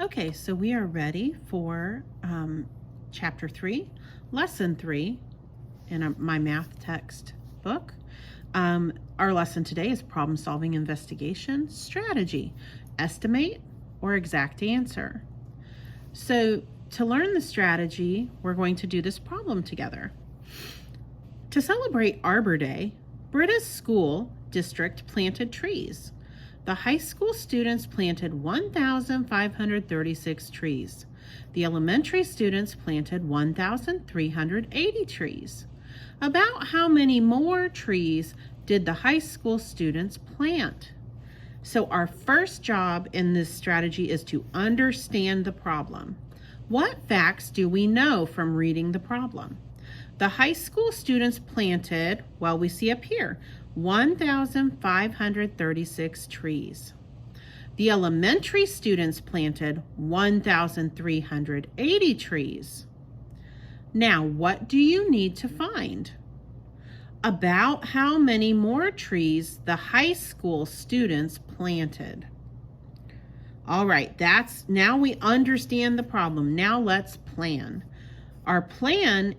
Okay, so we are ready for Chapter 3, Lesson 3 in my math text book. Our lesson today is Problem Solving Investigation Strategy, Estimate or Exact Answer. So to learn the strategy, we're going to do this problem together. To celebrate Arbor Day, Britta's school district planted trees. The high school students planted 1,536 trees. The elementary students planted 1,380 trees. About how many more trees did the high school students plant? So our first job in this strategy is to understand the problem. What facts do we know from reading the problem? The high school students planted, well, we see up here, 1,536 trees. The elementary students planted 1,380 trees. Now, what do you need to find? About how many more trees the high school students planted. All right, now we understand the problem. Now let's plan. Our plan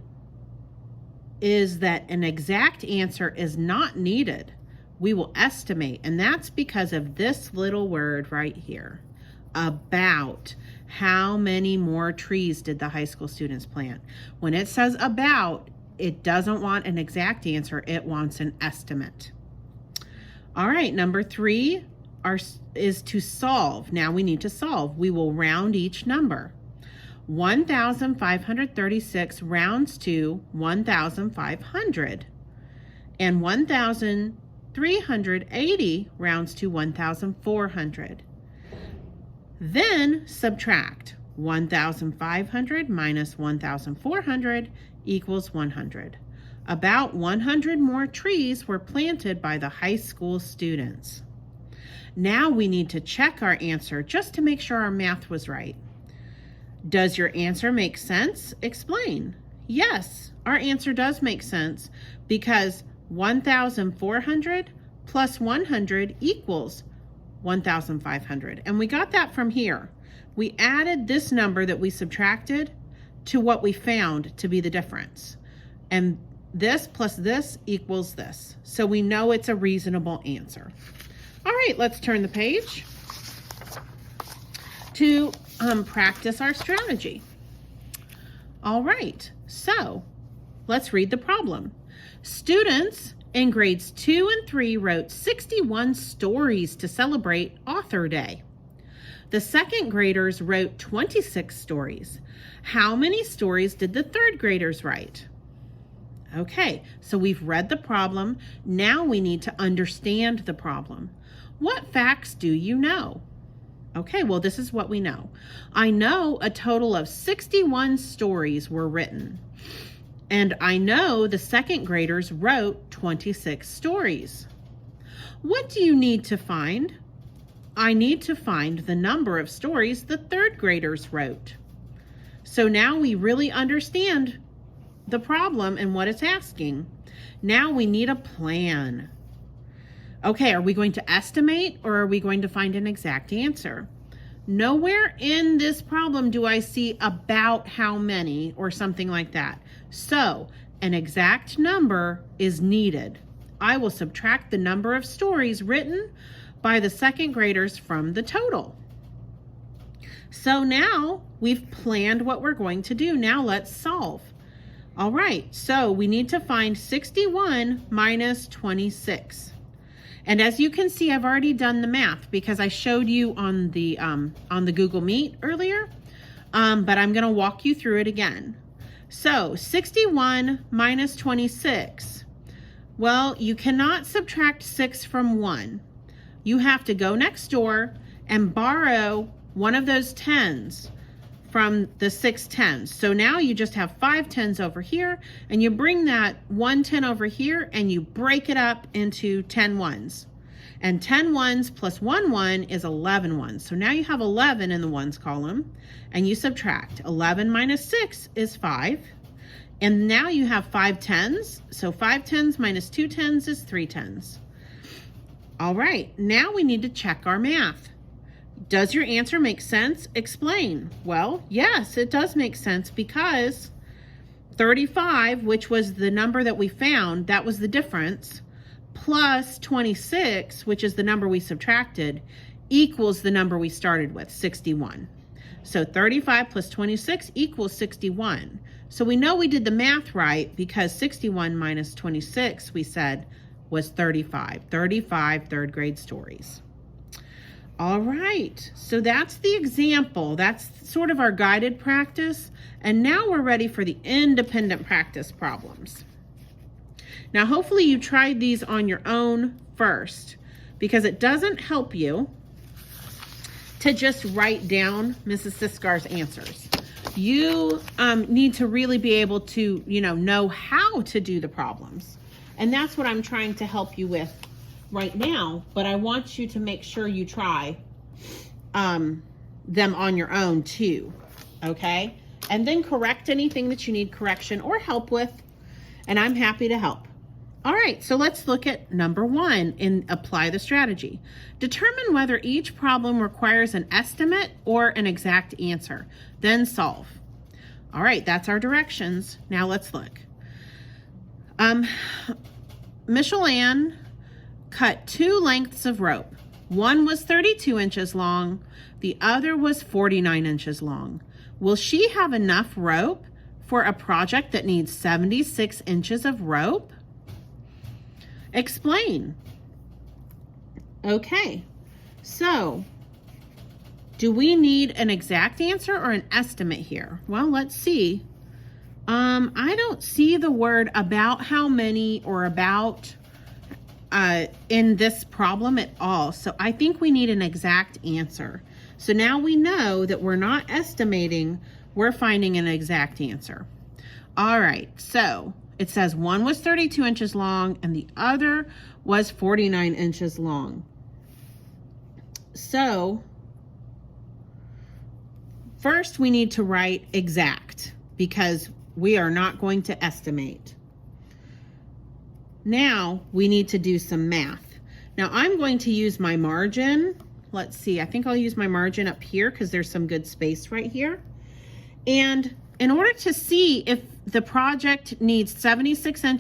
is that an exact answer is not needed. We will estimate, and that's because of this little word right here. About how many more trees did the high school students plant? When it says about, it doesn't want an exact answer, it wants an estimate. All right, number 3 is to solve. Now we need to solve. We will round each number. 1,536 rounds to 1,500, and 1,380 rounds to 1,400. Then subtract. 1,500 minus 1,400 equals 100. About 100 more trees were planted by the high school students. Now we need to check our answer just to make sure our math was right. Does your answer make sense? Explain. Yes, our answer does make sense because 1,400 plus 100 equals 1,500. And we got that from here. We added this number that we subtracted to what we found to be the difference. And this plus this equals this. So we know it's a reasonable answer. All right, let's turn the page to practice our strategy. All right, so let's read the problem. Students in grades 2 and 3 wrote 61 stories to celebrate Author Day. The second graders wrote 26 stories. How many stories did the third graders write? Okay, so we've read the problem. Now we need to understand the problem. What facts do you know? Okay, well, this is what we know. I know a total of 61 stories were written. And I know the second graders wrote 26 stories. What do you need to find? I need to find the number of stories the third graders wrote. So now we really understand the problem and what it's asking. Now we need a plan. Okay, are we going to estimate or are we going to find an exact answer? Nowhere in this problem do I see about how many or something like that. So an exact number is needed. I will subtract the number of stories written by the second graders from the total. So now we've planned what we're going to do. Now let's solve. All right, so we need to find 61 minus 26. And as you can see, I've already done the math because I showed you on the Google Meet earlier, but I'm gonna walk you through it again. So 61 minus 26. Well, you cannot subtract 6 from 1. You have to go next door and borrow one of those tens from the 6 tens. So now you just have 5 tens over here, and you bring that 1 10 over here and you break it up into 10 ones. And 10 ones plus 1 1 is 11 ones. So now you have 11 in the ones column, and you subtract. 11 minus 6 is 5. And now you have 5 tens. So 5 tens minus 2 tens is 3 tens. All right, now we need to check our math. Does your answer make sense? Explain. Well, yes, it does make sense because 35, which was the number that we found, that was the difference, plus 26, which is the number we subtracted, equals the number we started with, 61. So 35 plus 26 equals 61. So we know we did the math right because 61 minus 26, we said, was 35. 35 third grade stories. All right, so that's the example. That's sort of our guided practice. And now we're ready for the independent practice problems. Now, hopefully you tried these on your own first because it doesn't help you to just write down Mrs. Siskar's answers. You need to really be able to, know how to do the problems. And that's what I'm trying to help you with right now, but I want you to make sure you try them on your own too, okay? And then correct anything that you need correction or help with, and I'm happy to help. All right, so let's look at number 1 and apply the strategy. Determine whether each problem requires an estimate or an exact answer, then solve. All right, that's our directions. Now let's look. Michelle Ann cut 2 lengths of rope. One was 32 inches long, the other was 49 inches long. Will she have enough rope for a project that needs 76 inches of rope? Explain. Okay, so do we need an exact answer or an estimate here? Well, let's see. I don't see the word about how many or about in this problem at all. So I think we need an exact answer. So now we know that we're not estimating, we're finding an exact answer. All right, so it says one was 32 inches long and the other was 49 inches long. So first we need to write exact because we are not going to estimate. Now we need to do some math. Now I'm going to use my margin. Let's see, I think I'll use my margin up here because there's some good space right here. And in order to see if the project needs 76 inches